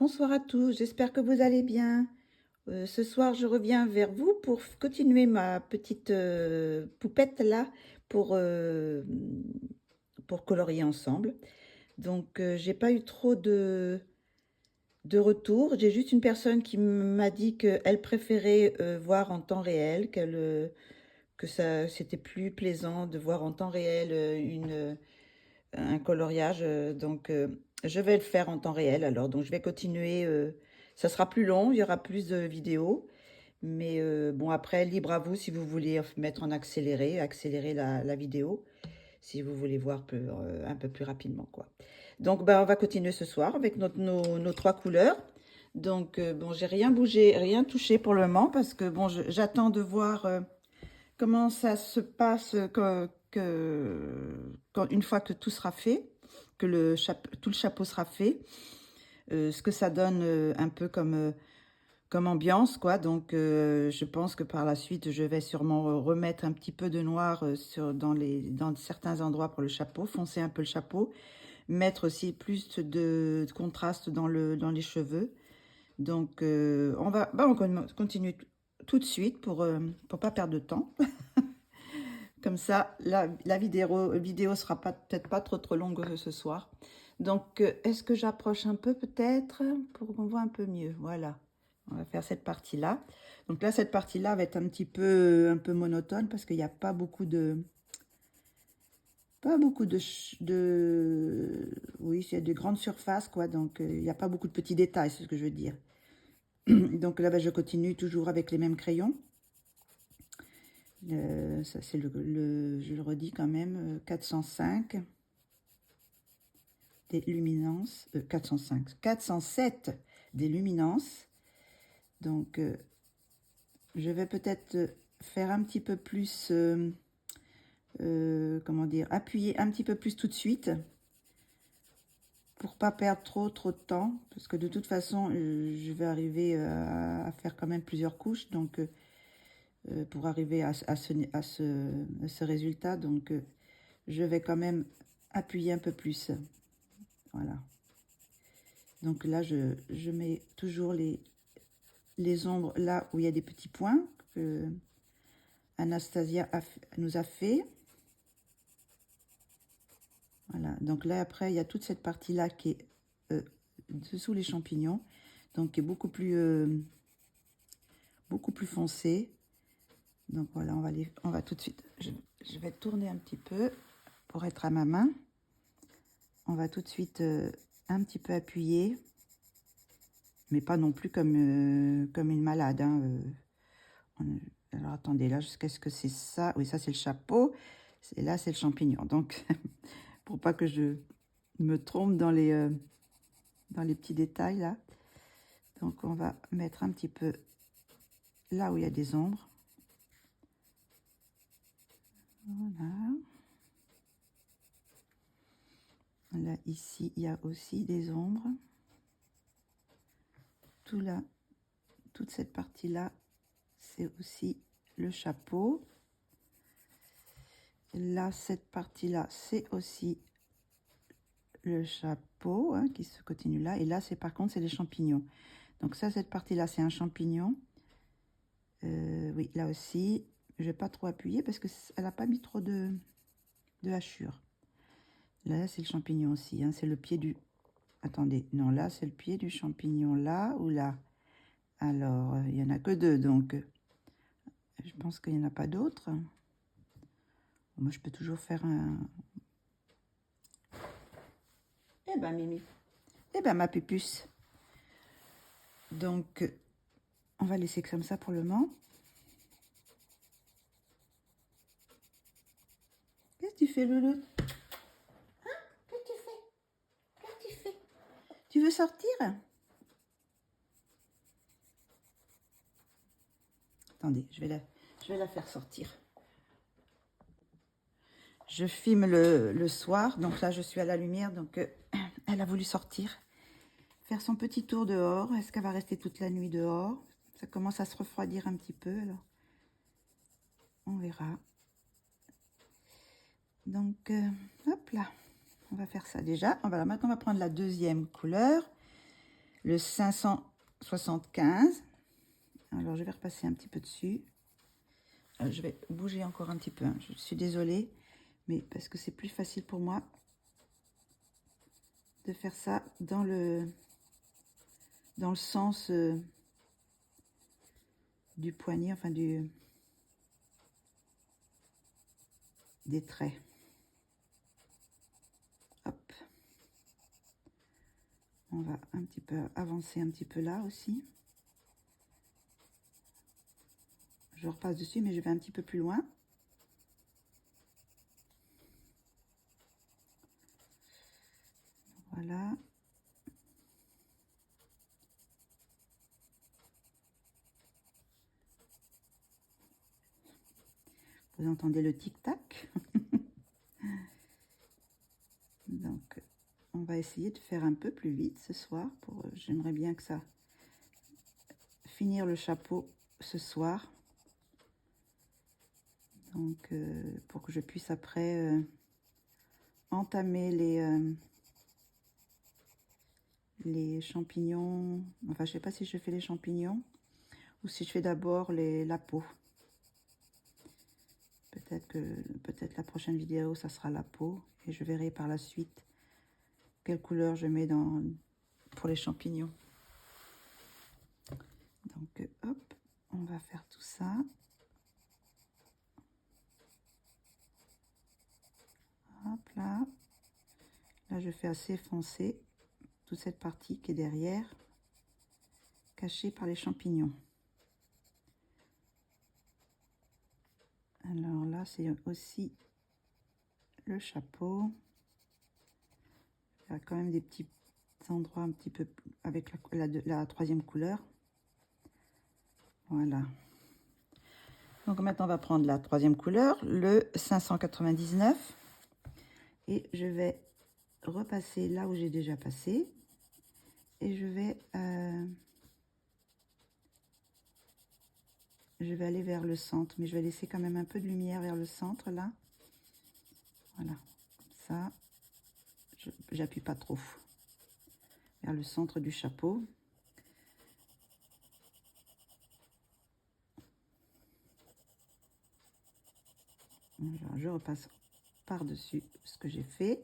Bonsoir à tous, j'espère que vous allez bien. Ce soir, je reviens vers vous pour continuer ma petite poupette là pour, euh, pour colorier ensemble. Donc, j'ai pas eu trop de retours. J'ai juste une personne qui m'a dit qu'elle préférait voir en temps réel, que ça c'était plus plaisant de voir en temps réel un coloriage. Je vais le faire en temps réel alors. Donc, je vais continuer. Ça sera plus long, il y aura plus de vidéos. Mais bon, après, libre à vous si vous voulez mettre en accéléré, accélérer la vidéo, si vous voulez voir un peu plus rapidement, quoi. Donc, bah, on va continuer ce soir avec nos trois couleurs. Donc, bon, j'ai rien bougé, rien touché pour le moment parce que, bon, j'attends de voir comment ça se passe une fois que tout sera fait, que tout le chapeau sera fait, ce que ça donne un peu comme ambiance, quoi. Donc, je pense que par la suite, je vais sûrement remettre un petit peu de noir dans certains endroits pour le chapeau, foncer un peu le chapeau, mettre aussi plus de contraste dans les cheveux. Donc, on continue tout de suite pour pas perdre de temps. Comme ça, la vidéo sera peut-être pas trop longue ce soir. Donc, est-ce que j'approche un peu peut-être pour qu'on voit un peu mieux? Voilà. On va faire cette partie-là. Donc là, cette partie-là va être un peu monotone parce qu'il n'y a pas beaucoup oui, c'est de grandes surfaces, quoi. Donc, il n'y a pas beaucoup de petits détails, c'est ce que je veux dire. Donc là, je continue toujours avec les mêmes crayons. Ça, c'est je le redis quand même, 405 des luminances, 407 des luminances. Donc, je vais peut-être faire un petit peu plus, comment dire, appuyer un petit peu plus tout de suite pour pas perdre trop de temps, parce que de toute façon, je vais arriver à faire quand même plusieurs couches, donc pour arriver à ce résultat, donc je vais quand même appuyer un peu plus. Voilà. Donc là, je mets toujours les ombres là où il y a des petits points que Anastasia nous a fait. Voilà, donc là après il y a toute cette partie là qui est dessous les champignons, donc qui est beaucoup plus foncée. Donc voilà, on va tout de suite, je vais tourner un petit peu pour être à ma main. On va tout de suite un petit peu appuyer, mais pas non plus comme une malade, hein, alors attendez, là, qu'est-ce que c'est ça? Oui, ça c'est le chapeau. Là, c'est le champignon. Donc, pour pas que je me trompe dans les petits détails, là. Donc, on va mettre un petit peu là où il y a des ombres. Voilà. Là, ici, il y a aussi des ombres. Toute cette partie-là, c'est aussi le chapeau. Là, cette partie-là, c'est aussi le chapeau, hein, qui se continue là. Et là, par contre, c'est les champignons. Donc ça, cette partie-là, c'est un champignon. Oui, là aussi, je vais pas trop appuyer parce qu'elle n'a pas mis trop de hachures. Là, c'est le champignon aussi, hein, c'est le pied du... Attendez, non, là, c'est le pied du champignon, là ou là? Alors, il n'y en a que deux, donc je pense qu'il n'y en a pas d'autres. Moi, je peux toujours faire un... Eh ben, Mimi. Eh ben, ma pupuce. Donc, on va laisser comme ça pour le moment. Qu'est-ce que tu fais, Loulou? Hein? Qu'est-ce que tu fais? Qu'est-ce que tu fais? Tu veux sortir? Attendez, je vais la faire sortir. Je filme le soir, donc là je suis à la lumière, donc elle a voulu sortir, faire son petit tour dehors. Est-ce qu'elle va rester toute la nuit dehors? Ça commence à se refroidir un petit peu, alors on verra. Donc hop là, on va faire ça déjà. Maintenant on va prendre la deuxième couleur. le 575. Alors, je vais repasser un petit peu dessus. Je vais bouger encore un petit peu, hein. Je suis désolée, mais parce que c'est plus facile pour moi de faire ça dans le sens du poignet, enfin des traits. Hop. On va un petit peu avancer un petit peu là aussi. Je repasse dessus, mais je vais un petit peu plus loin. Voilà. Vous entendez le tic-tac. Donc, on va essayer de faire un peu plus vite ce soir. J'aimerais bien que ça finir le chapeau ce soir. Donc, pour que je puisse après entamer les champignons. Enfin, je sais pas si je fais les champignons ou si je fais d'abord la peau. Peut-être la prochaine vidéo, ça sera la peau. Et je verrai par la suite quelle couleur je mets pour les champignons. Donc, hop, on va faire tout ça. Hop là. Là, je fais assez foncé toute cette partie qui est derrière, cachée par les champignons. Alors là, c'est aussi le chapeau. Il y a quand même des petits endroits un petit peu avec la troisième couleur. Voilà. Donc maintenant, on va prendre la troisième couleur, le 599. Et je vais repasser là où j'ai déjà passé. Et je vais aller vers le centre. Mais je vais laisser quand même un peu de lumière vers le centre, là. Voilà. Comme ça, j'appuie pas trop. Vers le centre du chapeau. Alors, je repasse par-dessus ce que j'ai fait.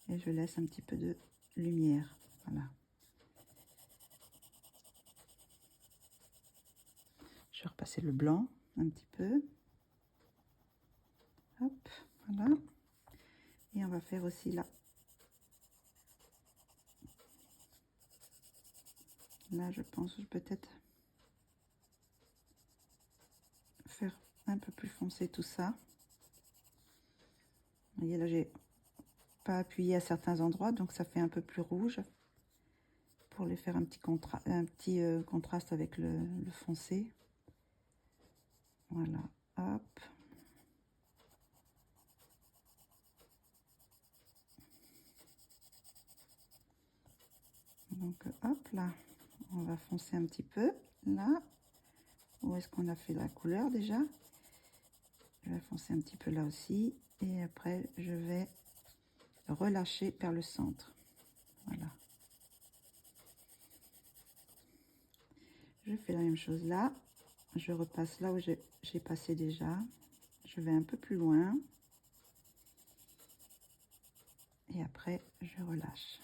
Et je laisse un petit peu de lumière. Voilà. Je vais repasser le blanc un petit peu. Hop, voilà. Et on va faire aussi là. Là, je pense peut-être faire un peu plus foncé tout ça. Vous voyez, là, j'ai pas appuyé à certains endroits, donc ça fait un peu plus rouge. Pour les faire un petit contraste avec le foncé. Voilà, hop. Donc, hop, là, on va foncer un petit peu. Là, où est-ce qu'on a fait la couleur déjà? Je vais foncer un petit peu là aussi. Et après, je vais relâcher vers le centre. Voilà. Je fais la même chose là. Je repasse là où j'ai passé déjà. Je vais un peu plus loin. Et après, je relâche.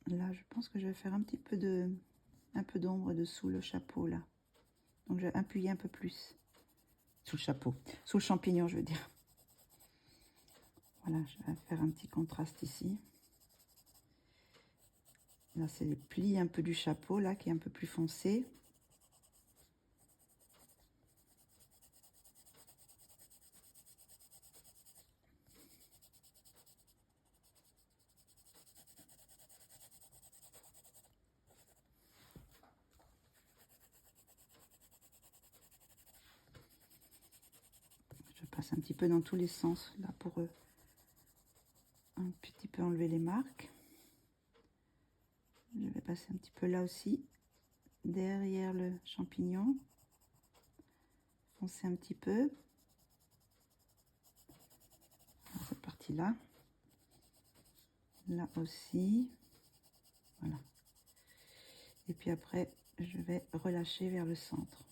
Là, je pense que je vais faire un peu d'ombre dessous le chapeau là. Donc, je vais appuyer un peu plus sous le chapeau, sous le champignon, je veux dire. Voilà, je vais faire un petit contraste ici. Là, c'est les plis un peu du chapeau là qui est un peu plus foncé. Je passe un petit peu dans tous les sens là pour un petit peu enlever les marques. Je vais passer un petit peu là aussi, derrière le champignon. Foncer un petit peu. partie-là. Là aussi. Voilà. Et puis après, je vais relâcher vers le centre.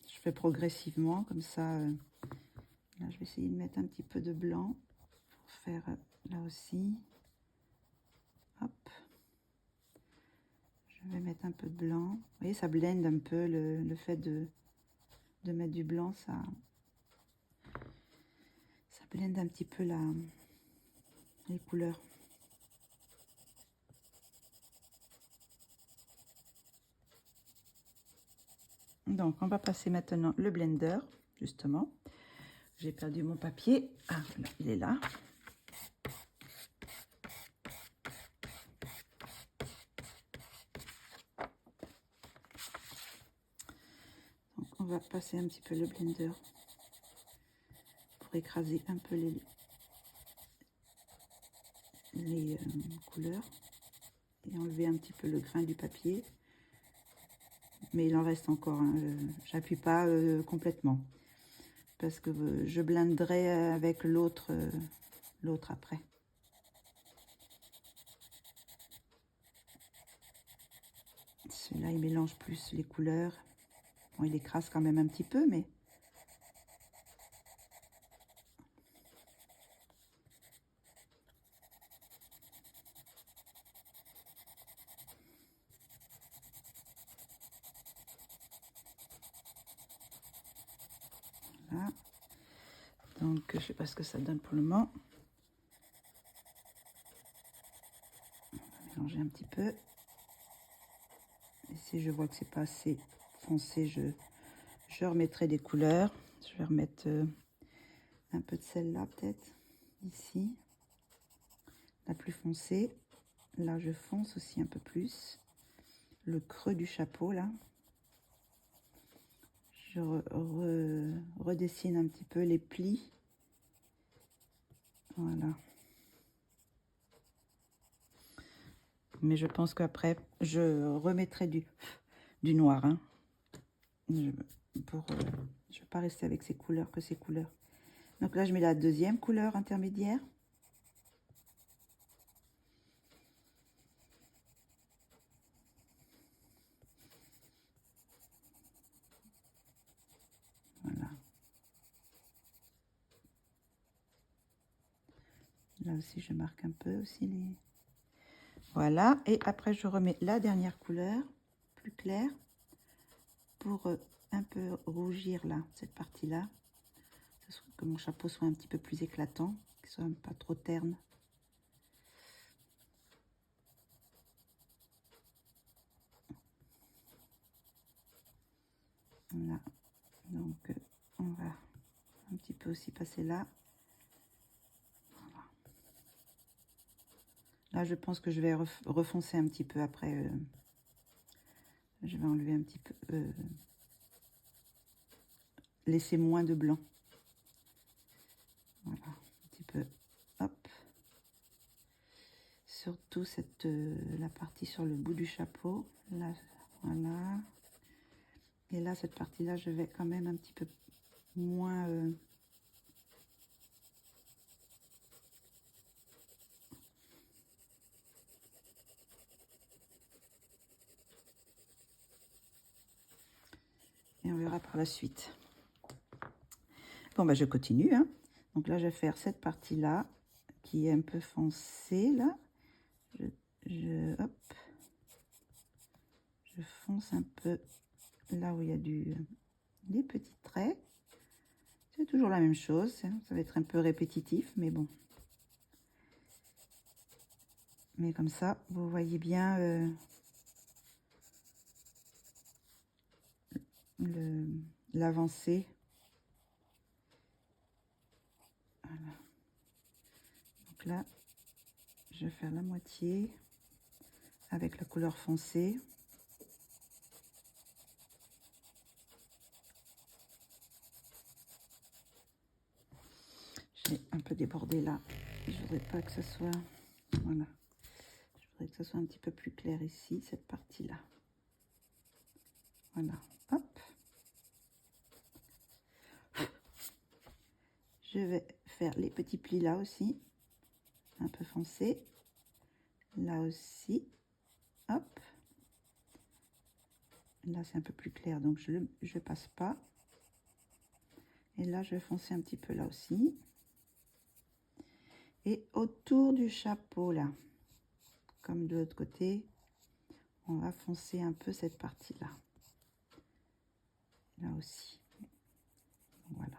Je fais progressivement, comme ça. Là, je vais essayer de mettre un petit peu de blanc pour faire là aussi. Hop. Je vais mettre un peu de blanc. Vous voyez, ça blende un peu le fait de mettre du blanc, ça blende un petit peu les couleurs. Donc, on va passer maintenant le blender, justement. J'ai perdu mon papier. Ah, voilà, il est là. Donc, on va passer un petit peu le blender pour écraser un peu les couleurs et enlever un petit peu le grain du papier. Mais il en reste encore, hein. J'appuie pas complètement parce que je blenderai avec l'autre après. Celui-là, il mélange plus les couleurs. Bon, il écrase quand même un petit peu, mais voilà. Donc, je sais pas ce que ça donne pour le moment. On va mélanger un petit peu. Et si je vois que c'est pas assez foncé, je remettrai des couleurs. Je vais remettre un peu de celle-là, peut-être, ici. La plus foncée. Là, je fonce aussi un peu plus. Le creux du chapeau, là. Je redessine un petit peu les plis. Voilà. Mais je pense qu'après, je remettrai du noir. Hein. Je ne vais pas rester avec ces couleurs que ces couleurs. Donc là, je mets la deuxième couleur intermédiaire. Voilà. Là aussi, je marque un peu aussi les... Voilà. Et après, je remets la dernière couleur, plus claire, pour un peu rougir là, cette partie-là. Que mon chapeau soit un petit peu plus éclatant, qu'il soit pas trop terne. Voilà. Donc, on va un petit peu aussi passer là. Voilà. Là, je pense que je vais refoncer un petit peu après. Je vais enlever un petit peu, laisser moins de blanc. Voilà, un petit peu, hop. Surtout la partie sur le bout du chapeau. Là, voilà. Et là, cette partie-là, je vais quand même un petit peu moins... Et on verra par la suite. Bon, bah, je continue. Hein. Donc là, je vais faire cette partie-là, qui est un peu foncée, là. Hop. Je fonce un peu là où il y a des petits traits. C'est toujours la même chose. Hein. Ça va être un peu répétitif, mais bon. Mais comme ça, vous voyez bien l'avancée. Voilà. Donc là, je vais faire la moitié avec la couleur foncée. J'ai un peu débordé là. Je voudrais pas que ça soit... Voilà. Je voudrais que ça soit un petit peu plus clair ici, cette partie-là. Voilà. Hop. Je vais faire les petits plis là aussi, un peu foncé. Là aussi, hop. Là, c'est un peu plus clair, donc je passe pas. Et là, je vais foncer un petit peu là aussi. Et autour du chapeau, là, comme de l'autre côté, on va foncer un peu cette partie-là. Là aussi. Voilà.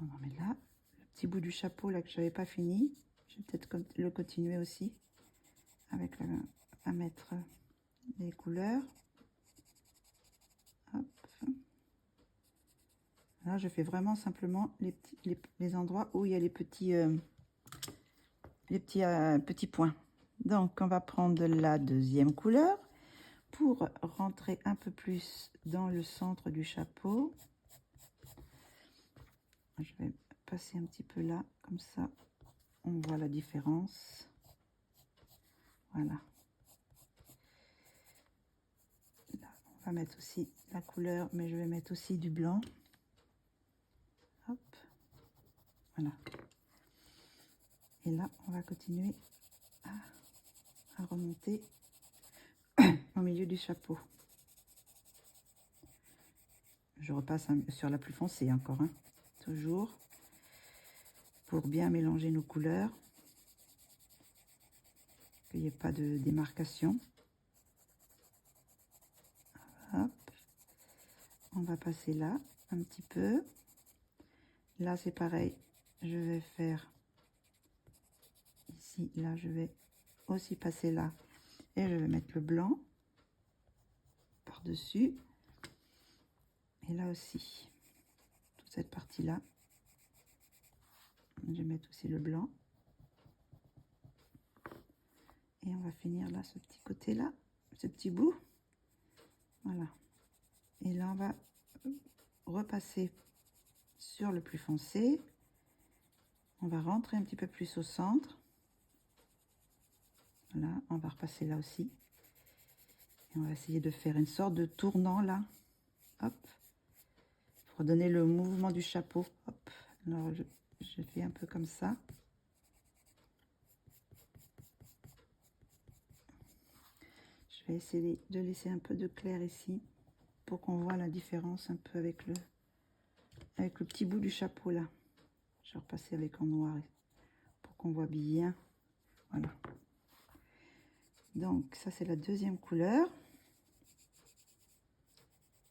On en met là. Le petit bout du chapeau là que j'avais pas fini. Je vais peut-être le continuer aussi avec à mettre les couleurs. Hop. Là, je fais vraiment simplement les endroits où il y a les petits petits points. Donc, on va prendre la deuxième couleur pour rentrer un peu plus dans le centre du chapeau. Je vais passer un petit peu là, comme ça, on voit la différence. Voilà. Là, on va mettre aussi la couleur, mais je vais mettre aussi du blanc. Hop. Voilà. Et là, on va continuer à remonter au milieu du chapeau. Je repasse sur la plus foncée encore, hein, toujours, pour bien mélanger nos couleurs, qu'il n'y ait pas de démarcation. Hop. On va passer là, un petit peu. Là, c'est pareil, je vais faire ici, là, je vais aussi passer là, et je vais mettre le blanc par-dessus. Et là aussi, toute cette partie-là, je vais mettre aussi le blanc. Et on va finir là, ce petit côté-là, ce petit bout. Voilà. Et là, on va repasser sur le plus foncé. On va rentrer un petit peu plus au centre. Voilà, on va repasser là aussi. Et on va essayer de faire une sorte de tournant là. Hop. Pour donner le mouvement du chapeau. Hop. Alors, je fais un peu comme ça. Je vais essayer de laisser un peu de clair ici pour qu'on voit la différence un peu avec le petit bout du chapeau là. Je vais repasser avec en noir pour qu'on voit bien. Voilà. Donc ça c'est la deuxième couleur.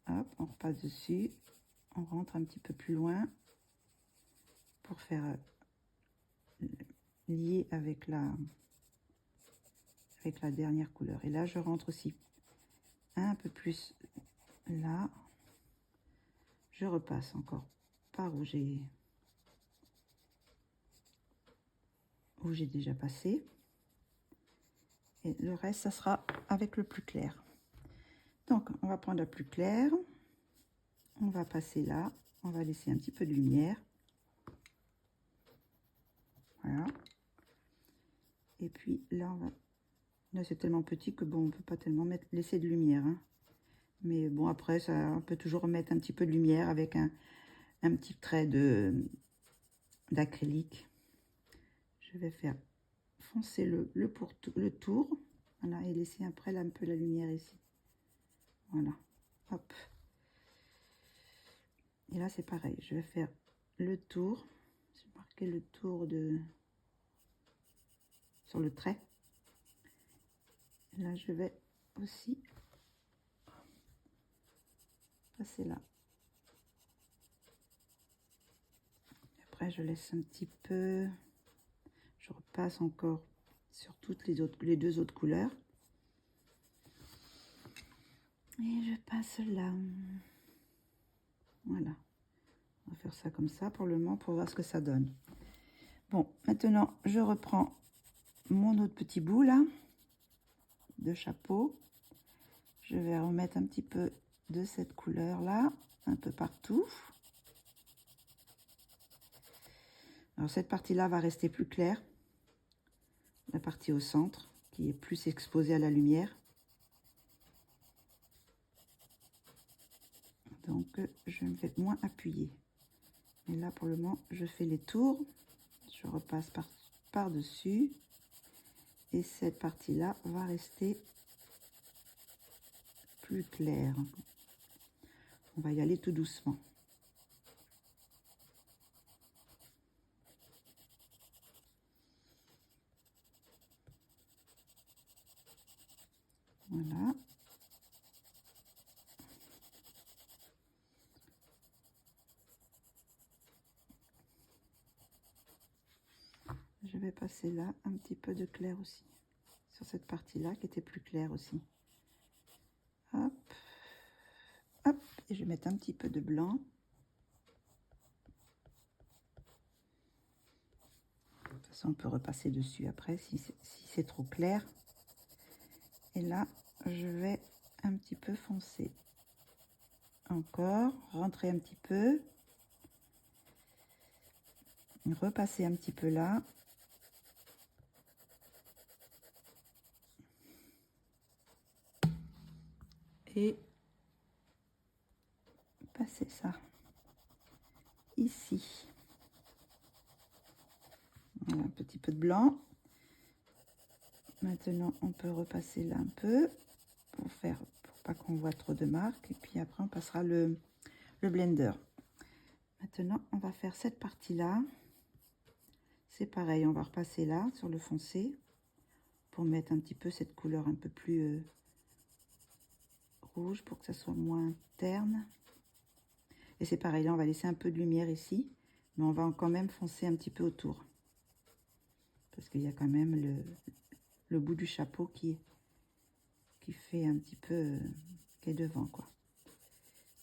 Hop, on repasse dessus. On rentre un petit peu plus loin pour faire lier avec la dernière couleur. Et là je rentre aussi un peu plus là. Je repasse encore par où j'ai déjà passé. Et le reste, ça sera avec le plus clair. Donc, on va prendre la plus claire. On va passer là. On va laisser un petit peu de lumière. Voilà. Et puis là, là c'est tellement petit que bon, on peut pas tellement laisser de lumière. Hein. Mais bon, après, ça, on peut toujours mettre un petit peu de lumière avec un petit trait d'acrylique. Je vais faire foncer le tour. Voilà, et laisser après là, un peu la lumière ici. Voilà. Hop. Et là, c'est pareil. Je vais faire le tour. J'ai marqué le tour sur le trait. Et là, je vais aussi passer là. Et après, je laisse un petit peu. Je repasse encore sur toutes les deux autres couleurs. Et je passe là. Voilà. On va faire ça comme ça pour le moment pour voir ce que ça donne. Bon, maintenant, je reprends mon autre petit bout là de chapeau. Je vais remettre un petit peu de cette couleur là, un peu partout. Alors cette partie-là va rester plus claire. La partie au centre, qui est plus exposée à la lumière. Donc je vais moins appuyer. Et là pour le moment, je fais les tours. Je repasse par-dessus. Et cette partie-là va rester plus claire. On va y aller tout doucement. Voilà. Je vais passer là un petit peu de clair aussi. Sur cette partie-là qui était plus claire aussi. Hop. Hop. Et je vais mettre un petit peu de blanc. De toute façon, on peut repasser dessus après si c'est trop clair. Et là, je vais un petit peu foncer. Encore, rentrer un petit peu. Repasser un petit peu là. Et passer ça ici. Voilà, un petit peu de blanc. Maintenant, on peut repasser là un peu pour pas qu'on voit trop de marques. Et puis après, on passera le blender. Maintenant, on va faire cette partie-là. C'est pareil, on va repasser là sur le foncé pour mettre un petit peu cette couleur un peu plus rouge pour que ça soit moins terne. Et c'est pareil, là, on va laisser un peu de lumière ici, mais on va quand même foncer un petit peu autour. Parce qu'il y a quand même le bout du chapeau qui fait un petit peu, qui est devant, quoi.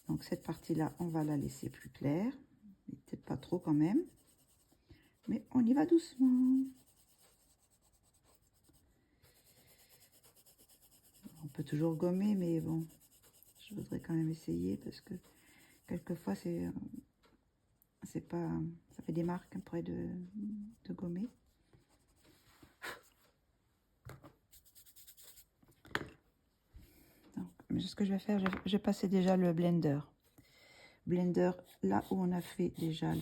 Donc cette partie-là, on va la laisser plus claire, mais peut-être pas trop quand même. Mais on y va doucement. On peut toujours gommer, mais bon, je voudrais quand même essayer parce que quelquefois c'est pas, ça fait des marques après de gommer. Donc, ce que je vais faire, je vais passer déjà le blender. Blender là où on a fait déjà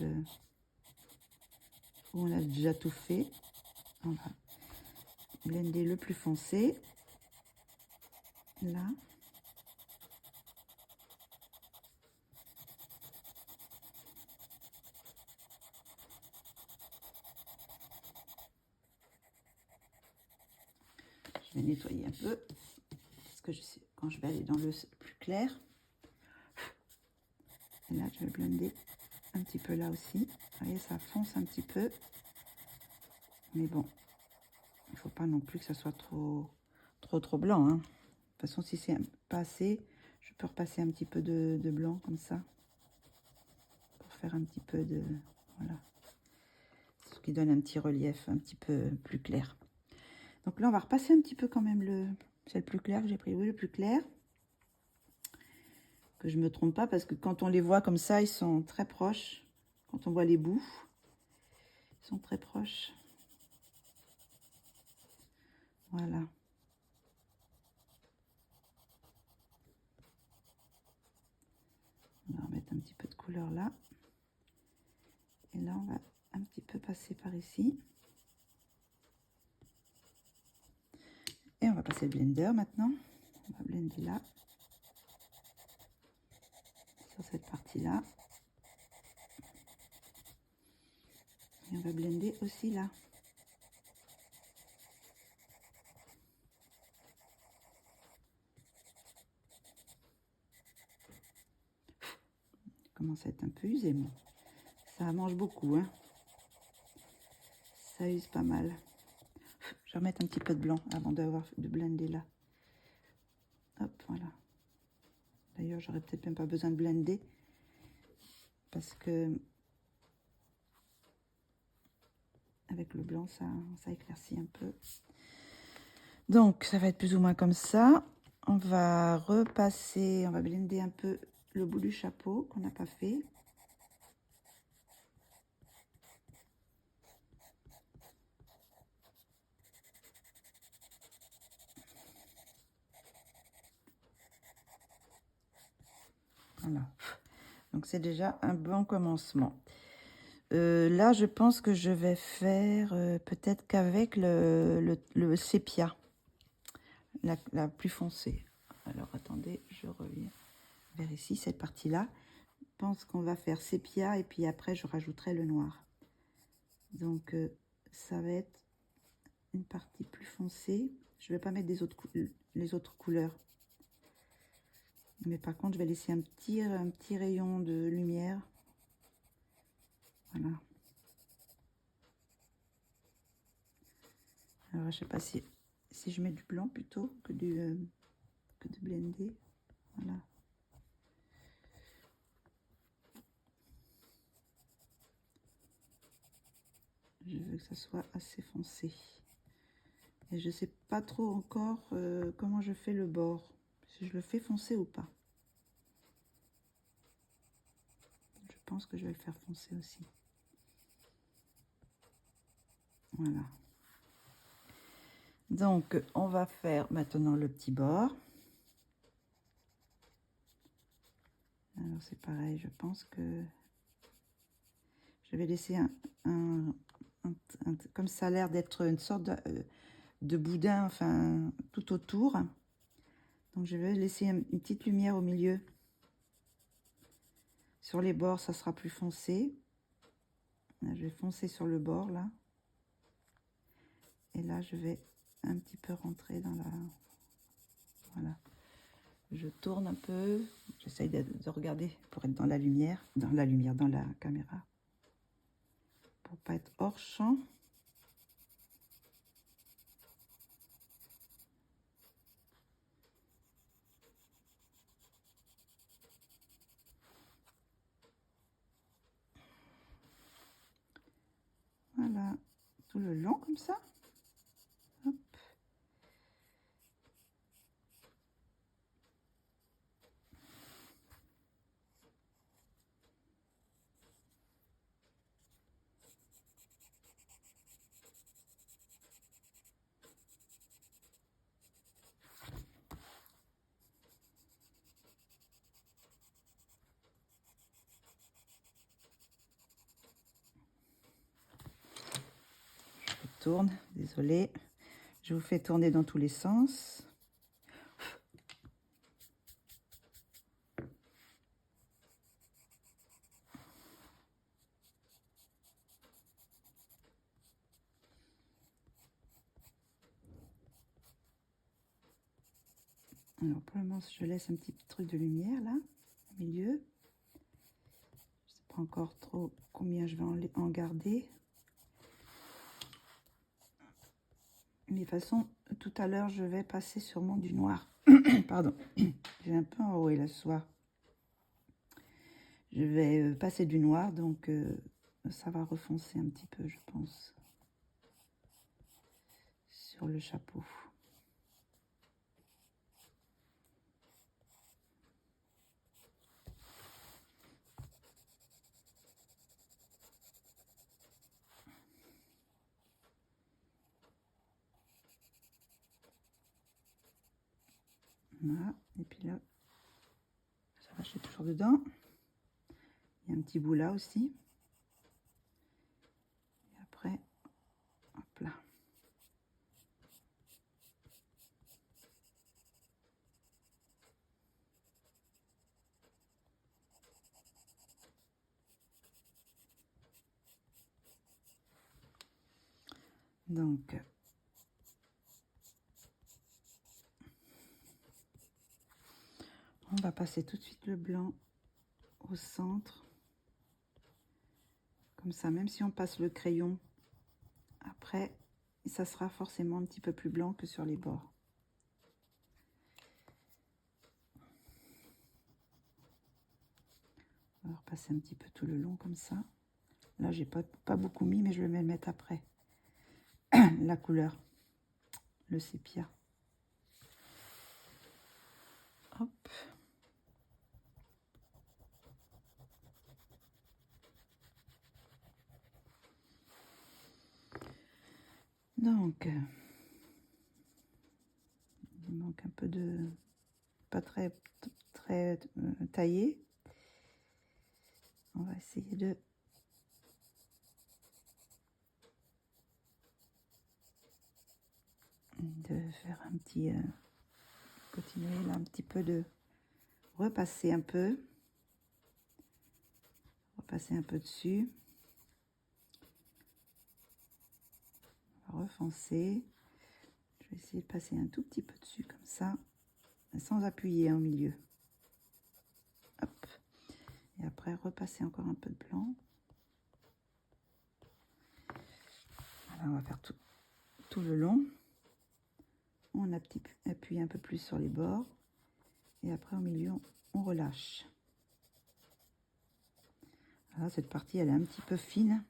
où on a déjà tout fait. On va blender le plus foncé. Là. Je vais nettoyer un peu. Parce que je sais, quand je vais aller dans le plus clair. Et là, je vais blender un petit peu là aussi. Vous voyez, ça fonce un petit peu. Mais bon, il ne faut pas non plus que ça soit trop blanc. Hein. De toute façon, si c'est pas assez, je peux repasser un petit peu de blanc comme ça. Pour faire un petit peu de... Voilà. Ce qui donne un petit relief un petit peu plus clair. Donc là, on va repasser un petit peu quand même c'est le plus clair que j'ai pris. Oui, le plus clair. Que je me trompe pas parce que quand on les voit comme ça, ils sont très proches. Quand on voit les bouts, ils sont très proches. Voilà. On va remettre un petit peu de couleur là. Et là, on va un petit peu passer par ici. Et on va passer le blender maintenant. On va blender là. Sur cette partie-là. Et on va blender aussi là. Commence à être un peu usé, mais ça mange beaucoup, hein. Ça use pas mal. Je vais remettre un petit peu de blanc avant de blender là. Hop, voilà. D'ailleurs, j'aurais peut-être même pas besoin de blender parce que avec le blanc, ça éclaircit un peu. Donc, ça va être plus ou moins comme ça. On va repasser, on va blender un peu le bout du chapeau qu'on n'a pas fait. Voilà. Donc, c'est déjà un bon commencement. Là, je pense que je vais faire peut-être qu'avec le sépia, la plus foncée. Alors, attendez, je reviens vers ici, cette partie-là. Je pense qu'on va faire sépia et puis après, je rajouterai le noir. Donc, ça va être une partie plus foncée. Je ne vais pas mettre les autres couleurs. Mais par contre, je vais laisser un petit rayon de lumière. Voilà. Alors, je sais pas si je mets du blanc plutôt que de blender. Voilà. Je veux que ça soit assez foncé. Et je sais pas trop encore comment je fais le bord. Si je le fais foncer ou pas. Je pense que je vais le faire foncer aussi. Voilà. Donc, on va faire maintenant le petit bord. Alors, c'est pareil, je pense que je vais laisser comme ça a l'air d'être une sorte de boudin, enfin, tout autour. Donc, je vais laisser une petite lumière au milieu. Sur les bords, ça sera plus foncé. Là, je vais foncer sur le bord, là. Et là, je vais un petit peu rentrer dans la... Voilà. Je tourne un peu. J'essaye de regarder pour être dans la lumière, dans la caméra. Pour pas être hors champ. Voilà. Tout le long comme ça. Hop. Je tourne, désolée. Je vous fais tourner dans tous les sens. Alors pour le moment, je laisse un petit truc de lumière là, au milieu. Je ne sais pas encore trop combien je vais en garder. Mais de toute façon, tout à l'heure, je vais passer sûrement du noir. Pardon, j'ai un peu enroué la soie. Je vais passer du noir, donc ça va refoncer un petit peu, je pense, sur le chapeau. Voilà, et puis là, ça va, je suis toujours dedans. Il y a un petit bout là aussi. Et après, hop là. Donc, on va passer tout de suite le blanc au centre. Comme ça, même si on passe le crayon, après, ça sera forcément un petit peu plus blanc que sur les bords. On va repasser un petit peu tout le long comme ça. Là, j'ai pas beaucoup mis, mais je vais le mettre après. La couleur, le sépia. Hop. Donc, il manque un peu de... pas très taillé. on va essayer de faire un petit continuer là un petit peu de repasser un peu dessus, refoncer. Je vais essayer de passer un tout petit peu dessus comme ça, sans appuyer au milieu. Hop. Et après repasser encore un peu de blanc. Voilà, on va faire tout le long. On appuie un peu plus sur les bords et après au milieu on relâche. Voilà, cette partie elle est un petit peu fine.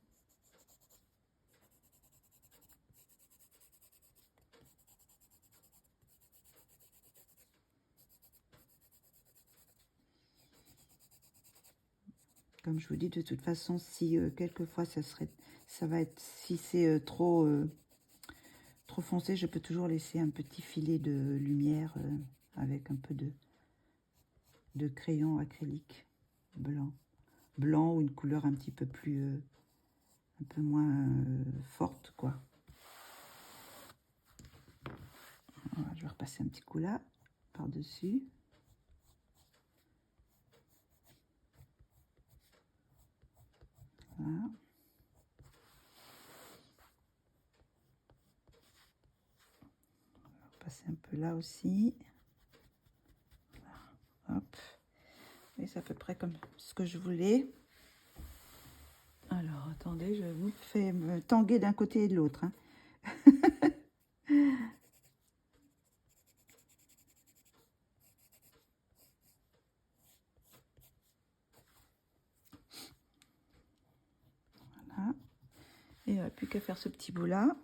Comme je vous dis, de toute façon, si quelquefois si c'est trop foncé, je peux toujours laisser un petit filet de lumière avec un peu de crayon acrylique blanc ou une couleur un petit peu plus, un peu moins forte, quoi. Voilà, je vais repasser un petit coup là, par-dessus. Voilà. On va repasser un peu là aussi. Voilà. Hop. Et c'est à peu près comme ce que je voulais. Alors, attendez, je vous fais me tanguer d'un côté et de l'autre. Hein. Voilà. Et il n'y a plus qu'à faire ce petit bout là.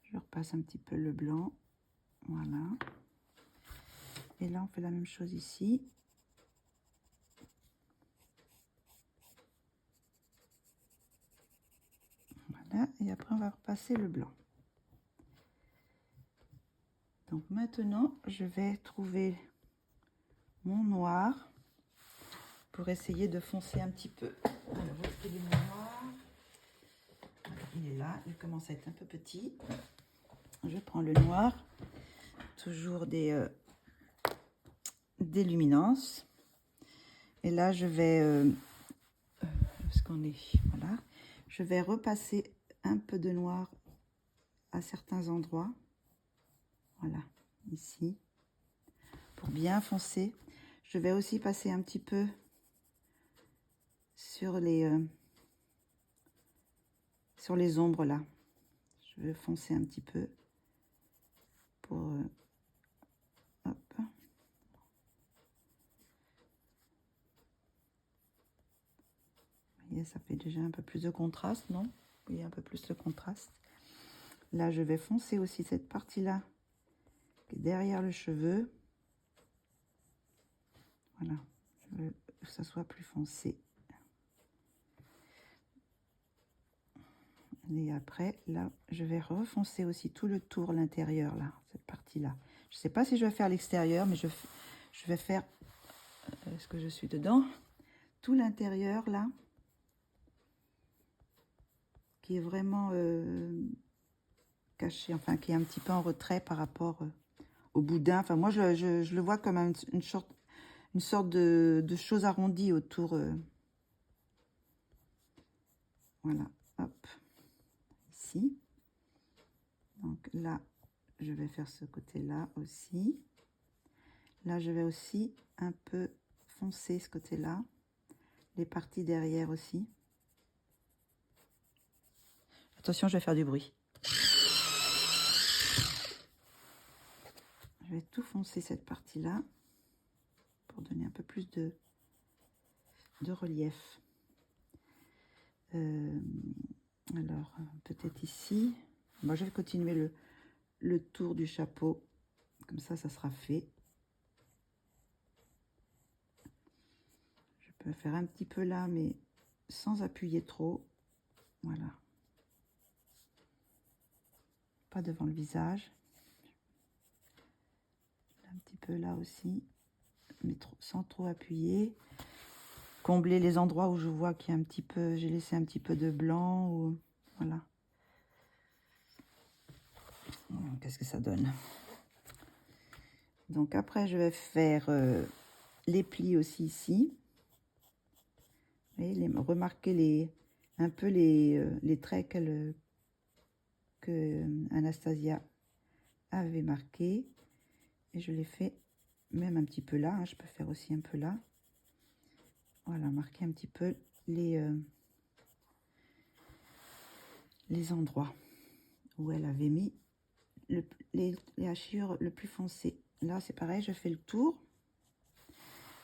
Je repasse un petit peu le blanc. Voilà. Et là, on fait la même chose ici. Voilà. Et après, on va repasser le blanc. Donc maintenant, je vais trouver mon noir pour essayer de foncer un petit peu. Alors, où est-ce qu'il est mon noir? Il est là. Il commence à être un peu petit. Je prends le noir. Toujours des luminances. Et là, je vais... où est-ce qu'on est? Voilà. Je vais repasser un peu de noir à certains endroits. Voilà, ici. Pour bien foncer. Je vais aussi passer un petit peu sur les ombres là. Je vais foncer un petit peu pour... hop. Vous voyez, ça fait déjà un peu plus de contraste, non? Vous voyez un peu plus de contraste. Là, je vais foncer aussi cette partie-là, qui est derrière le cheveu. Voilà, je veux que ça soit plus foncé. Et après, là, je vais refoncer aussi tout le tour, l'intérieur, là, cette partie-là. Je ne sais pas si je vais faire l'extérieur, mais je vais faire, est-ce que je suis dedans? Tout l'intérieur, là, qui est vraiment caché, enfin, qui est un petit peu en retrait par rapport au boudin. Enfin, moi, je le vois comme une sorte de chose arrondie autour. Voilà, hop, ici. Donc là, je vais faire ce côté-là aussi. Là, je vais aussi un peu foncer ce côté-là. Les parties derrière aussi. Attention, je vais faire du bruit. Je vais tout foncer cette partie-là pour donner un peu plus de relief. Alors, peut-être ici. Moi, je vais continuer le tour du chapeau. Comme ça sera fait. Je peux faire un petit peu là, mais sans appuyer trop. Voilà. Pas devant le visage. Un petit peu là aussi, mais sans trop appuyer. Combler les endroits où je vois qu'il y a un petit peu, j'ai laissé un petit peu de blanc. Ou, voilà. Qu'est-ce que ça donne? Donc après, je vais faire les plis aussi ici. Et remarquer un peu les traits que Anastasia avait marqués. Et je les fais même un petit peu là. Hein, je peux faire aussi un peu là. Voilà, marquer un petit peu les endroits où elle avait mis les hachures le plus foncé. Là, c'est pareil, je fais le tour.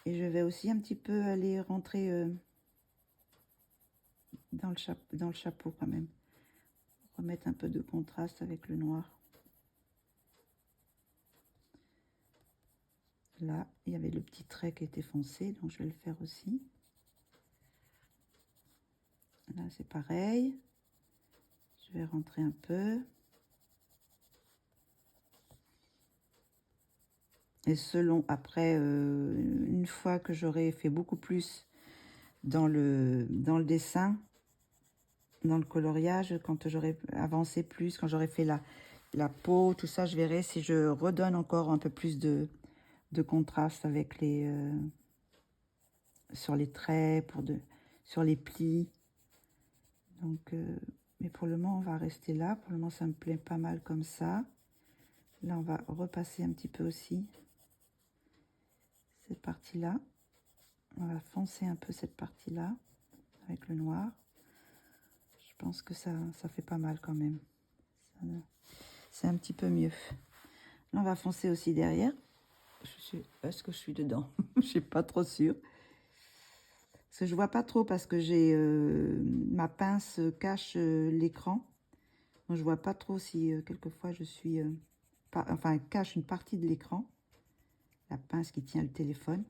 Et je vais aussi un petit peu aller rentrer dans le chapeau quand même. Remettre un peu de contraste avec le noir. Là, il y avait le petit trait qui était foncé, donc je vais le faire aussi. Là, c'est pareil. Je vais rentrer un peu. Et selon, après, une fois que j'aurai fait beaucoup plus dans le dessin, dans le coloriage, quand j'aurai avancé plus, quand j'aurai fait la peau, tout ça, je verrai si je redonne encore un peu plus de contraste avec sur les traits, sur les plis. Donc, mais pour le moment, on va rester là. Pour le moment, ça me plaît pas mal comme ça. Là, on va repasser un petit peu aussi cette partie-là. On va foncer un peu cette partie-là avec le noir. Je pense que ça fait pas mal quand même. C'est un petit peu mieux. Là, on va foncer aussi derrière. Est-ce que je suis dedans? Je suis pas trop sûre. Parce que je vois pas trop parce que j'ai ma pince cache l'écran. Donc, je vois pas trop si quelquefois je suis... enfin, cache une partie de l'écran. La pince qui tient le téléphone.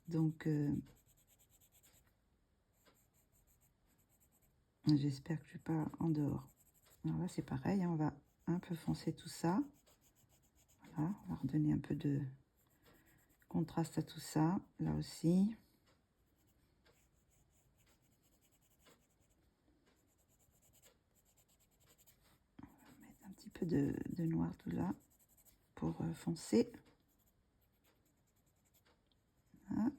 Donc, j'espère que je ne suis pas en dehors. Alors là, c'est pareil, hein, on va un peu foncer tout ça. Voilà, on va redonner un peu de contraste à tout ça, là aussi. On va mettre un petit peu de noir tout là pour foncer. Voilà.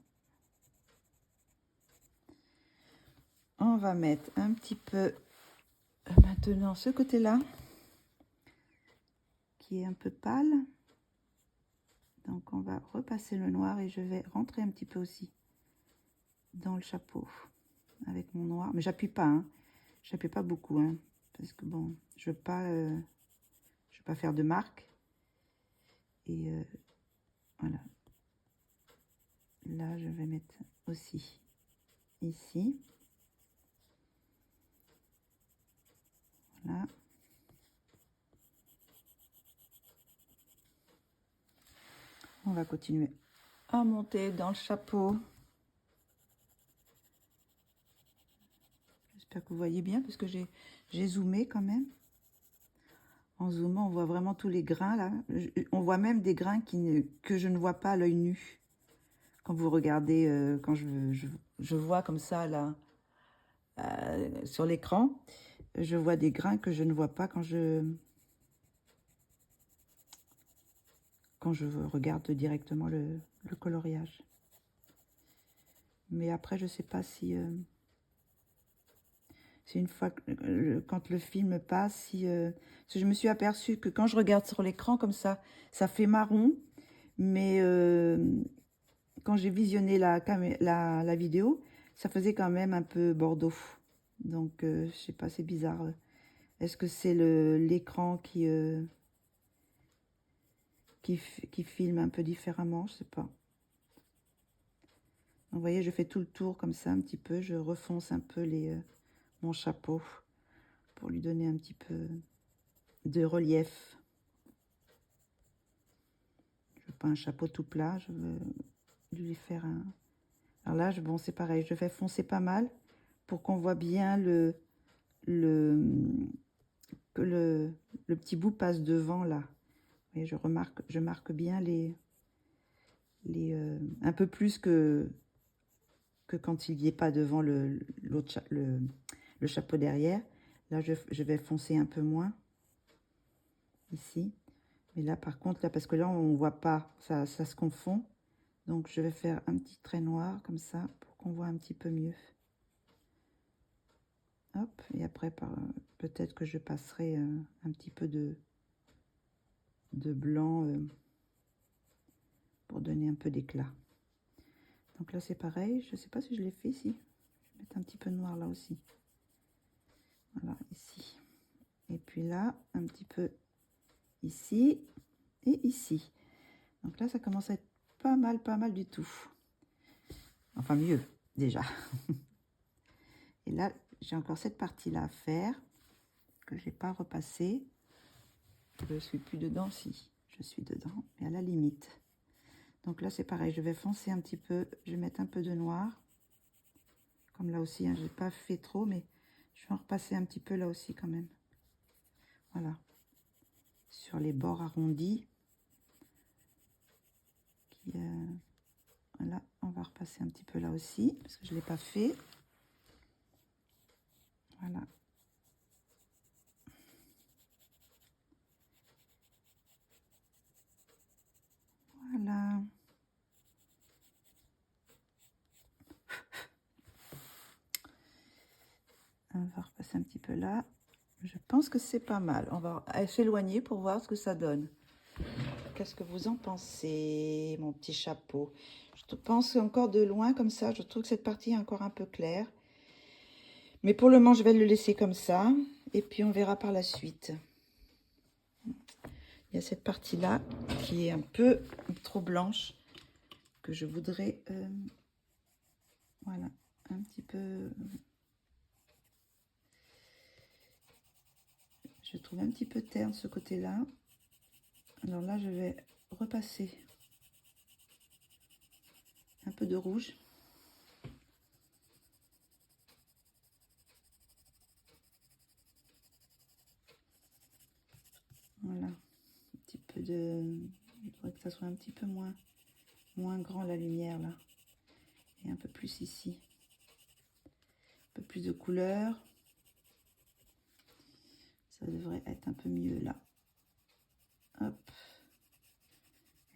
On va mettre un petit peu maintenant ce côté-là, qui est un peu pâle. Donc on va repasser le noir et je vais rentrer un petit peu aussi dans le chapeau avec mon noir. Mais j'appuie pas, hein. J'appuie pas beaucoup, hein, parce que bon, je veux pas faire de marque. Et voilà. Là, je vais mettre aussi ici. Voilà. On va continuer à monter dans le chapeau. J'espère que vous voyez bien, parce que j'ai zoomé quand même. En zoomant, on voit vraiment tous les grains là. On voit même des grains que je ne vois pas à l'œil nu. Quand vous regardez, quand je vois comme ça là, sur l'écran, je vois des grains que je ne vois pas quand je regarde directement le coloriage. Mais après, je sais pas si... c'est une fois, quand le film passe, parce que je me suis aperçue que quand je regarde sur l'écran comme ça fait marron. Mais quand j'ai visionné la vidéo, ça faisait quand même un peu bordeaux. Donc, je sais pas, c'est bizarre. Est-ce que c'est l'écran qui filme un peu différemment? Je sais pas. Donc, vous voyez, je fais tout le tour comme ça, un petit peu. Je refonce un peu mon chapeau pour lui donner un petit peu de relief. Je veux pas un chapeau tout plat, je veux lui faire un... Alors là, bon, c'est pareil, je vais foncer pas mal pour qu'on voit bien que le petit bout passe devant là. Et je marque bien un peu plus que quand il n'y est pas devant le chapeau derrière. Là, je vais foncer un peu moins ici. Mais là, par contre, là, parce que là, on ne voit pas, ça se confond. Donc, je vais faire un petit trait noir comme ça pour qu'on voit un petit peu mieux. Hop, et après, peut-être que je passerai un petit peu de blanc pour donner un peu d'éclat. Donc là, c'est pareil. Je ne sais pas si je l'ai fait ici. Je vais mettre un petit peu de noir là aussi. Voilà, ici. Et puis là, un petit peu ici et ici. Donc là, ça commence à être pas mal du tout. Enfin, mieux, déjà. Et là, j'ai encore cette partie-là à faire, que je n'ai pas repassée. Je ne suis plus dedans, si. Je suis dedans, mais à la limite. Donc là, c'est pareil. Je vais foncer un petit peu. Je vais mettre un peu de noir. Comme là aussi, hein, je n'ai pas fait trop, mais je vais en repasser un petit peu là aussi quand même. Voilà. Sur les bords arrondis. Voilà, on va repasser un petit peu là aussi, parce que je ne l'ai pas fait. Voilà. Voilà. On va repasser un petit peu là. Je pense que c'est pas mal. On va s'éloigner pour voir ce que ça donne. Qu'est-ce que vous en pensez, mon petit chapeau? Je pense encore de loin comme ça. Je trouve que cette partie est encore un peu claire. Mais pour le moment, je vais le laisser comme ça. Et puis, on verra par la suite. Il y a cette partie-là qui est un peu trop blanche que je voudrais... voilà, un petit peu... Je trouve un petit peu terne ce côté-là. Alors là, je vais repasser un peu de rouge. Voilà, un petit peu de... Il faudrait que ça soit un petit peu moins grand la lumière là. Et un peu plus ici. Un peu plus de couleur. Ça devrait être un peu mieux là. Hop.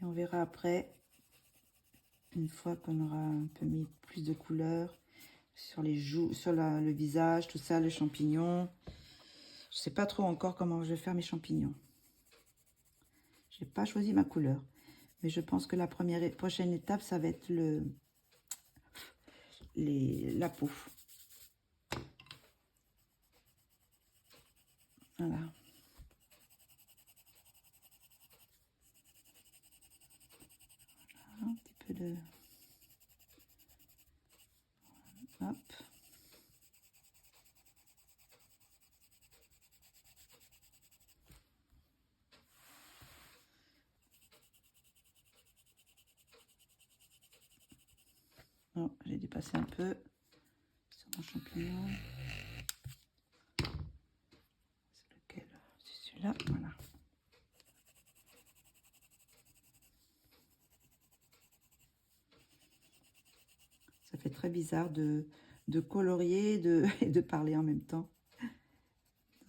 Et on verra après, une fois qu'on aura un peu mis plus de couleur sur les joues, sur le visage, tout ça, les champignons. Je sais pas trop encore comment je vais faire mes champignons. J'ai pas choisi ma couleur. Mais je pense que la prochaine étape, ça va être la peau. Voilà. Un petit peu de... Hop. Oh, j'ai dépassé un peu sur mon champignon. C'est lequel? C'est celui-là, voilà. Ça fait très bizarre de colorier et de parler en même temps.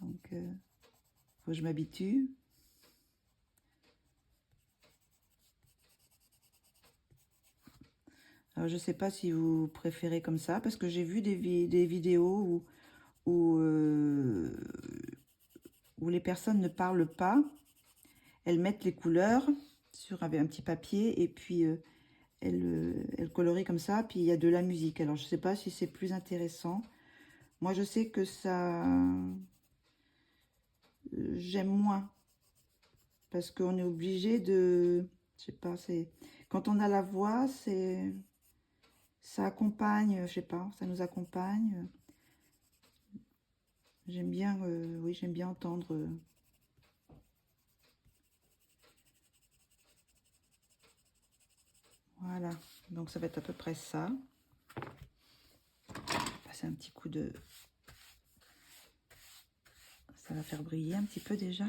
Donc, faut que je m'habitue. Alors, je ne sais pas si vous préférez comme ça, parce que j'ai vu des vidéos où les personnes ne parlent pas. Elles mettent les couleurs avec un petit papier et puis elles colorient comme ça. Puis il y a de la musique. Alors, je ne sais pas si c'est plus intéressant. Moi, je sais que ça... j'aime moins. Parce qu'on est obligé de... Je sais pas, c'est... Quand on a la voix, c'est... Ça accompagne, je sais pas, ça nous accompagne. J'aime bien, oui, j'aime bien entendre. Voilà, donc ça va être à peu près ça. Passer un petit coup de Ça va faire briller un petit peu déjà.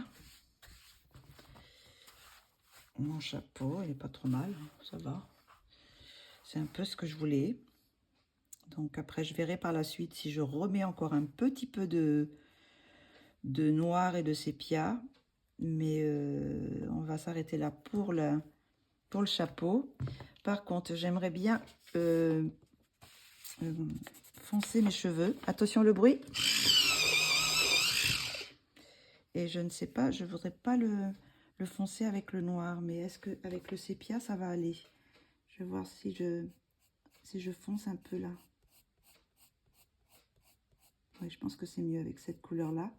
Mon chapeau, il n'est pas trop mal, ça va. C'est un peu ce que je voulais. Donc après, je verrai par la suite si je remets encore un petit peu de noir et de sépia. Mais on va s'arrêter là pour le chapeau. Par contre, j'aimerais bien foncer mes cheveux. Attention le bruit. Et je ne sais pas, je voudrais pas le foncer avec le noir. Mais est-ce que avec le sépia, ça va aller? Je vais voir si je fonce un peu là. Oui, je pense que c'est mieux avec cette couleur-là.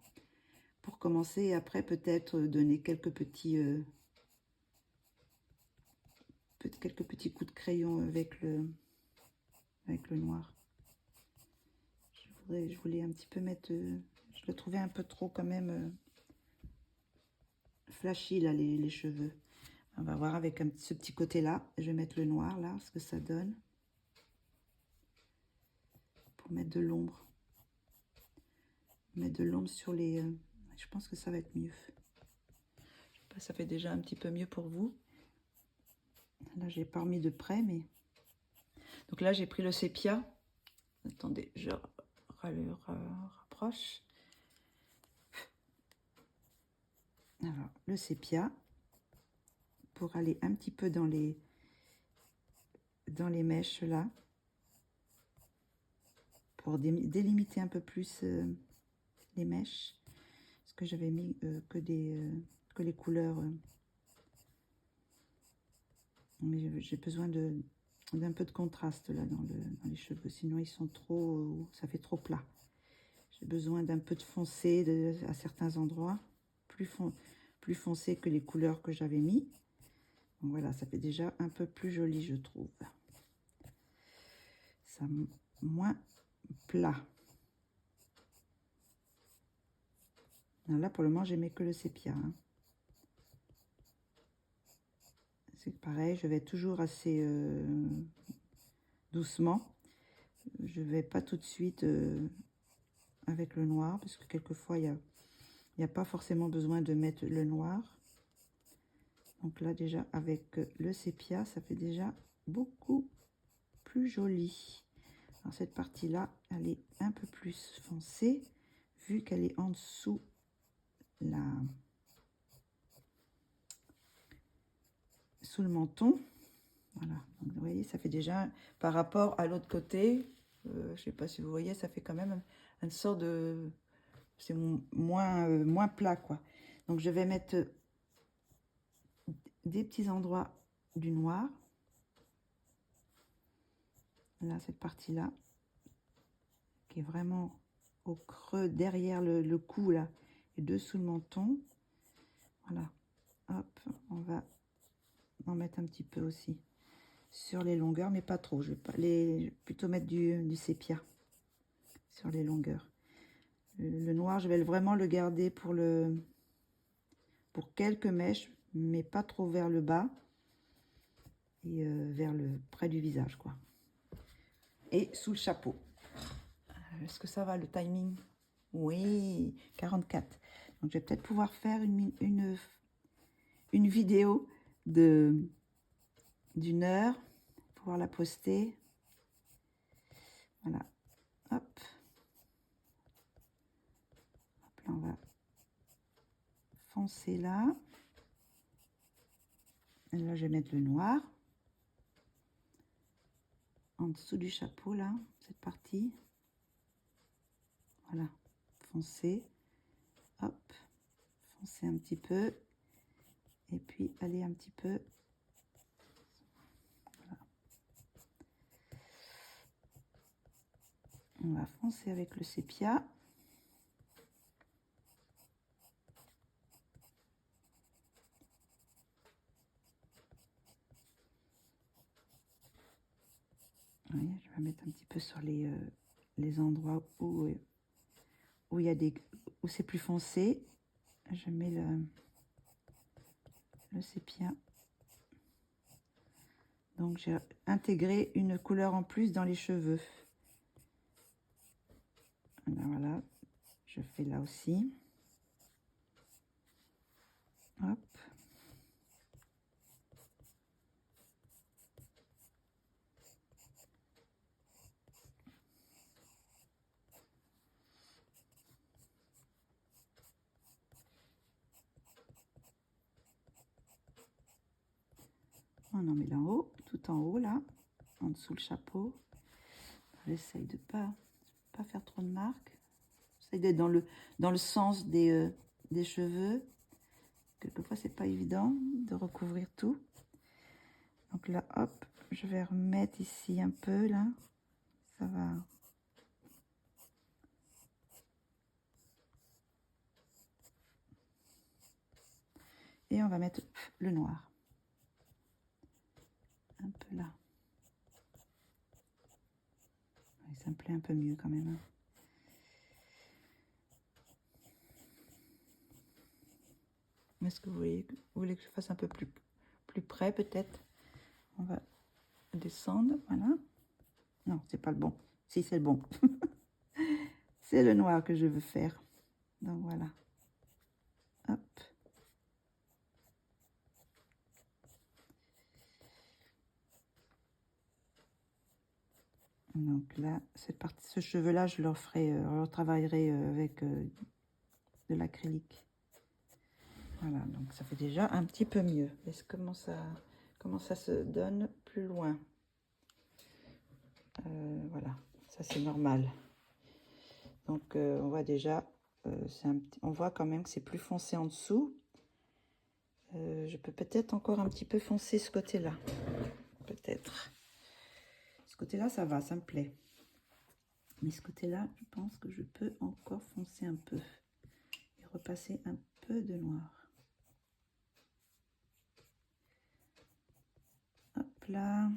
Pour commencer, et après peut-être donner quelques petits coups de crayon avec le noir. Je voulais un petit peu mettre, je le trouvais un peu trop quand même flashy là les cheveux. On va voir avec ce petit côté là. Je vais mettre le noir là, ce que ça donne pour mettre de l'ombre. Mettre de l'ombre sur les. Je pense que ça va être mieux. Je sais pas, ça fait déjà un petit peu mieux pour vous. Là, j'ai pas remis de près, mais donc là, j'ai pris le sépia. Attendez, je le rapproche. Alors, le sépia pour aller un petit peu dans les mèches là, pour délimiter un peu plus les mèches, parce que j'avais mis que les couleurs. Mais j'ai besoin d'un peu de contraste là dans les cheveux, sinon ils sont trop, ça fait trop plat. J'ai besoin d'un peu de foncé à certains endroits, plus foncé que les couleurs que j'avais mis. Donc voilà, ça fait déjà un peu plus joli, je trouve. Ça moins plat. Alors là, pour le moment, j'aimais que le sépia. Hein. C'est pareil, je vais toujours assez doucement. Je vais pas tout de suite avec le noir, parce que quelquefois, il n'y a pas forcément besoin de mettre le noir. Donc là, déjà, avec le sépia, ça fait déjà beaucoup plus joli. Alors, cette partie-là, elle est un peu plus foncée, vu qu'elle est en dessous sous le menton. Voilà, donc vous voyez, ça fait déjà, par rapport à l'autre côté, je ne sais pas si vous voyez, ça fait quand même une sorte de... C'est moins plat, quoi. Donc, je vais mettre des petits endroits du noir. Là, cette partie-là, qui est vraiment au creux, derrière le cou, là, et dessous le menton. Voilà. Hop, on va en mettre un petit peu aussi sur les longueurs, mais pas trop. Je vais plutôt mettre du sépia sur les longueurs. Le noir, je vais vraiment le garder pour quelques mèches, mais pas trop vers le bas et vers près du visage, quoi. Et sous le chapeau. Est-ce que ça va, le timing? Oui, 44. Donc, je vais peut-être pouvoir faire une vidéo d'une heure, pouvoir la poster. Voilà. Hop. Hop, là, on va foncer là. Et là, je vais mettre le noir. En dessous du chapeau, là, cette partie. Voilà. Foncer. Hop. Foncer un petit peu. Et puis, aller un petit peu. Voilà. On va foncer avec le sépia. Oui, je vais mettre un petit peu sur les endroits où où c'est plus foncé. Je mets le sépia. Donc j'ai intégré une couleur en plus dans les cheveux. Voilà, je fais là aussi. Oh non, mais là-haut, tout en haut, là, en dessous le chapeau. J'essaye de pas faire trop de marques. J'essaye d'être dans le sens des cheveux. Quelquefois, c'est pas évident de recouvrir tout. Donc là, hop, je vais remettre ici un peu, là. Ça va. Et on va mettre le noir. Un peu là. Ça me plaît un peu mieux quand même. Est-ce que vous voulez que je fasse un peu plus près peut-être? On va descendre, voilà. Non, c'est pas le bon. Si, c'est le bon. C'est le noir que je veux faire. Donc voilà. Hop. Donc là, cette partie, ce cheveu-là, je le retravaillerai avec de l'acrylique. Voilà, donc ça fait déjà un petit peu mieux. Est-ce comment ça se donne plus loin? Voilà, ça c'est normal. Donc on voit déjà, on voit quand même que c'est plus foncé en dessous. Je peux peut-être encore un petit peu foncer ce côté-là. Peut-être. Ce côté-là, ça va, ça me plaît. Mais ce côté-là, je pense que je peux encore foncer un peu. Et repasser un peu de noir. Hop là.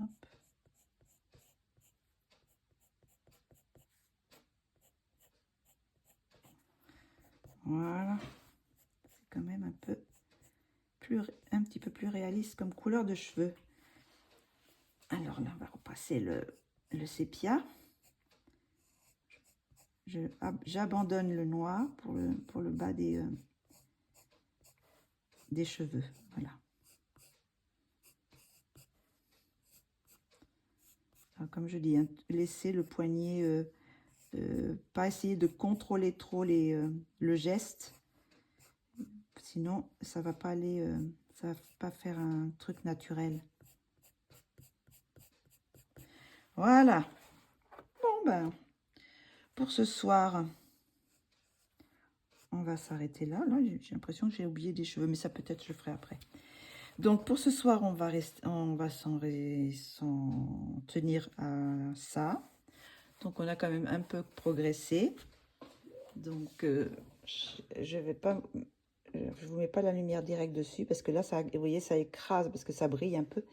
Hop. Voilà. C'est quand même un petit peu plus réaliste comme couleur de cheveux. Alors là, on va repasser le sépia. J'abandonne le noir pour le bas des cheveux. Voilà. Alors, comme je dis, hein, laisser le poignet, pas essayer de contrôler trop le geste. Sinon, ça va pas aller, ça va pas faire un truc naturel. Voilà. Bon ben, pour ce soir, on va s'arrêter là. Là, j'ai l'impression que j'ai oublié des cheveux, mais ça peut-être je le ferai après. Donc pour ce soir, on va s'en tenir à ça. Donc on a quand même un peu progressé. Donc je vais pas, je vous mets pas la lumière directe dessus parce que là, ça, vous voyez, ça écrase parce que ça brille un peu.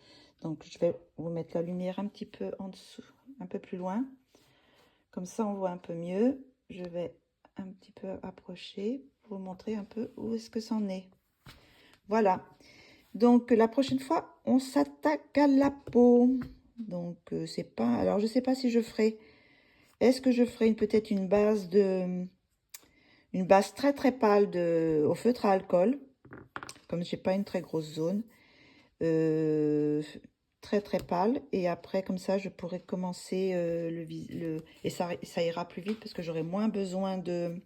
Donc je vais vous mettre la lumière un petit peu en dessous, un peu plus loin. Comme ça, on voit un peu mieux. Je vais un petit peu approcher pour vous montrer un peu où est-ce que c'en est. Voilà. Donc, la prochaine fois, on s'attaque à la peau. Donc, c'est pas... Alors, je sais pas si je ferai... Est-ce que je ferai peut-être une base très très pâle au feutre à alcool, comme j'ai pas une très grosse zone, très très pâle, et après comme ça je pourrais commencer et ça ira plus vite parce que j'aurai moins besoin de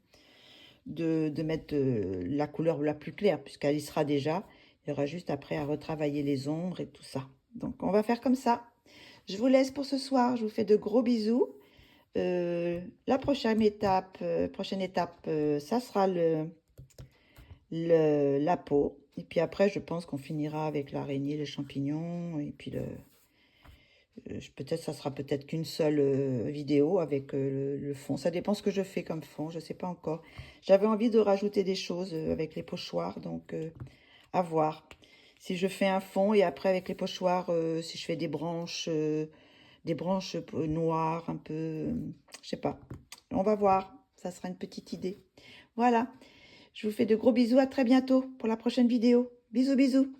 mettre la couleur la plus claire puisqu'elle y sera déjà. Il y aura juste après à retravailler les ombres et tout ça. Donc on va faire comme ça. Je vous laisse pour ce soir, je vous fais de gros bisous. La prochaine étape, ça sera la peau. Et puis après, je pense qu'on finira avec l'araignée, les champignons. Et puis peut-être ça sera peut-être qu'une seule vidéo avec le fond. Ça dépend ce que je fais comme fond, je ne sais pas encore. J'avais envie de rajouter des choses avec les pochoirs, donc à voir. Si je fais un fond et après avec les pochoirs, si je fais des branches noires, un peu, je sais pas. On va voir, ça sera une petite idée. Voilà, je vous fais de gros bisous, à très bientôt pour la prochaine vidéo. Bisous, bisous.